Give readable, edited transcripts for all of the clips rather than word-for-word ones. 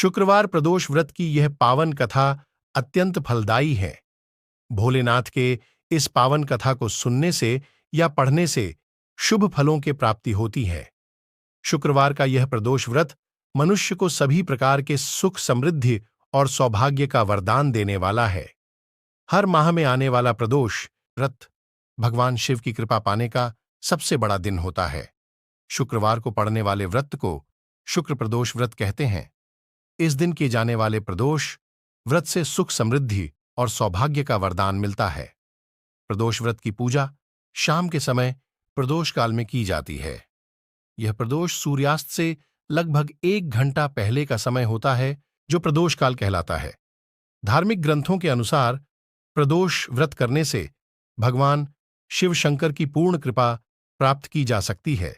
शुक्रवार प्रदोष व्रत की यह पावन कथा अत्यंत फलदायी है। भोलेनाथ के इस पावन कथा को सुनने से या पढ़ने से शुभ फलों की प्राप्ति होती है। शुक्रवार का यह प्रदोष व्रत मनुष्य को सभी प्रकार के सुख, समृद्धि और सौभाग्य का वरदान देने वाला है। हर माह में आने वाला प्रदोष व्रत भगवान शिव की कृपा पाने का सबसे बड़ा दिन होता है। शुक्रवार को पड़ने वाले व्रत को शुक्र प्रदोष व्रत कहते हैं। इस दिन किए जाने वाले प्रदोष व्रत से सुख, समृद्धि और सौभाग्य का वरदान मिलता है। प्रदोष व्रत की पूजा शाम के समय प्रदोष काल में की जाती है। यह प्रदोष सूर्यास्त से लगभग 1 घंटा पहले का समय होता है, जो प्रदोष काल कहलाता है। धार्मिक ग्रंथों के अनुसार प्रदोष व्रत करने से भगवान शिव शंकर की पूर्ण कृपा प्राप्त की जा सकती है।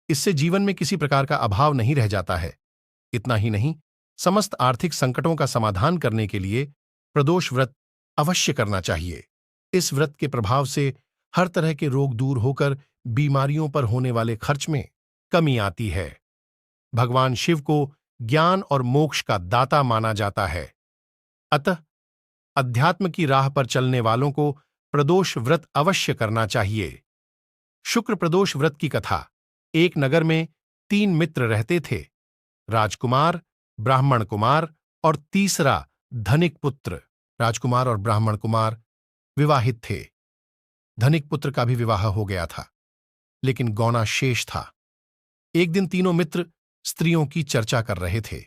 इससे जीवन में किसी प्रकार का अभाव नहीं रह जाता है। इतना ही नहीं, समस्त आर्थिक संकटों का समाधान करने के लिए प्रदोष व्रत अवश्य करना चाहिए। इस व्रत के प्रभाव से हर तरह के रोग दूर होकर बीमारियों पर होने वाले खर्च में कमी आती है। भगवान शिव को ज्ञान और मोक्ष का दाता माना जाता है। अतः अध्यात्म की राह पर चलने वालों को प्रदोष व्रत अवश्य करना चाहिए। शुक्र प्रदोष व्रत की कथा। एक नगर में 3 मित्र रहते थे, राजकुमार, ब्राह्मण कुमार और तीसरा धनिक पुत्र। राजकुमार और ब्राह्मण कुमार विवाहित थे। धनिक पुत्र का भी विवाह हो गया था, लेकिन गौना शेष था। एक दिन तीनों मित्र स्त्रियों की चर्चा कर रहे थे।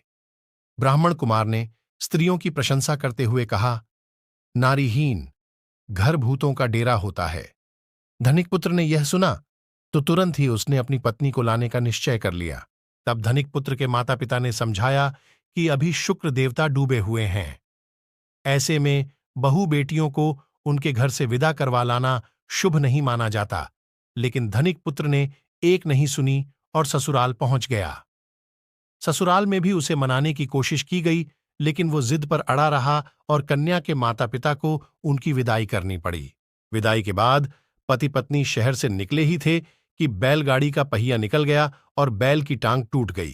ब्राह्मण कुमार ने स्त्रियों की प्रशंसा करते हुए कहा, नारीहीन घर भूतों का डेरा होता है। धनिक पुत्र ने यह सुना तो तुरंत ही उसने अपनी पत्नी को लाने का निश्चय कर लिया। तब धनिक पुत्र के माता पिता ने समझाया कि अभी शुक्र देवता डूबे हुए हैं। ऐसे में बहू बेटियों को उनके घर से विदा करवा लाना शुभ नहीं माना जाता। लेकिन धनिक पुत्र ने एक नहीं सुनी और ससुराल पहुंच गया। ससुराल में भी उसे मनाने की कोशिश की गई, लेकिन वो जिद पर अड़ा रहा और कन्या के माता पिता को उनकी विदाई करनी पड़ी। विदाई के बाद पति पत्नी शहर से निकले ही थे कि बैलगाड़ी का पहिया निकल गया और बैल की टांग टूट गई।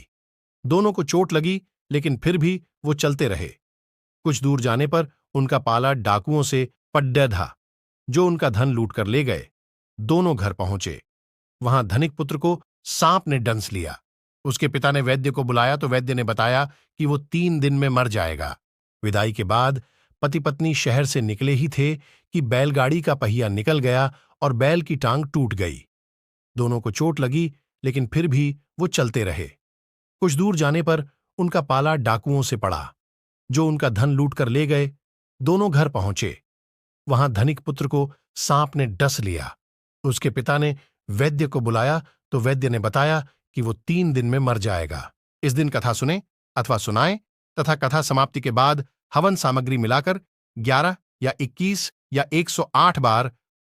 दोनों को चोट लगी, लेकिन फिर भी वो चलते रहे। कुछ दूर जाने पर उनका पाला डाकुओं से पड्डा था, जो उनका धन लूट कर ले गए। दोनों घर पहुंचे। वहां धनिक पुत्र को सांप ने डंस लिया। उसके पिता ने वैद्य को बुलाया तो वैद्य ने बताया कि वो 3 दिन में मर जाएगा। विदाई के बाद पति पत्नी शहर से निकले ही थे कि बैलगाड़ी का पहिया निकल गया और बैल की टांग टूट गई। दोनों को चोट लगी, लेकिन फिर भी वो चलते रहे। कुछ दूर जाने पर उनका पाला डाकुओं से पड़ा, जो उनका धन लूट कर ले गए। दोनों घर पहुंचे। वहां धनिक पुत्र को सांप ने डस लिया। उसके पिता ने वैद्य को बुलाया तो वैद्य ने बताया कि वो 3 दिन में मर जाएगा। इस दिन कथा सुने अथवा सुनाएं तथा कथा समाप्ति के बाद हवन सामग्री मिलाकर 11 या 21 या 108 बार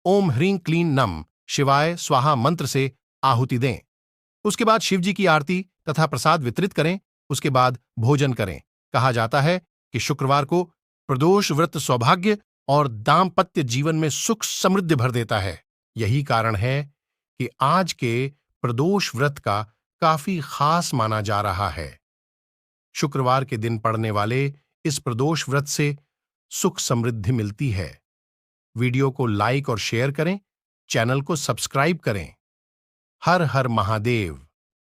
ओम ह्रीं क्लीं नम शिवाय स्वाहा मंत्र से आहुति दें। उसके बाद शिवजी की आरती तथा प्रसाद वितरित करें। उसके बाद भोजन करें। कहा जाता है कि शुक्रवार को प्रदोष व्रत सौभाग्य और दाम्पत्य जीवन में सुख समृद्धि भर देता है। यही कारण है कि आज के प्रदोष व्रत का काफी खास माना जा रहा है। शुक्रवार के दिन पड़ने वाले इस प्रदोष व्रत से सुख समृद्धि मिलती है। वीडियो को लाइक और शेयर करें, चैनल को सब्सक्राइब करें। हर हर महादेव।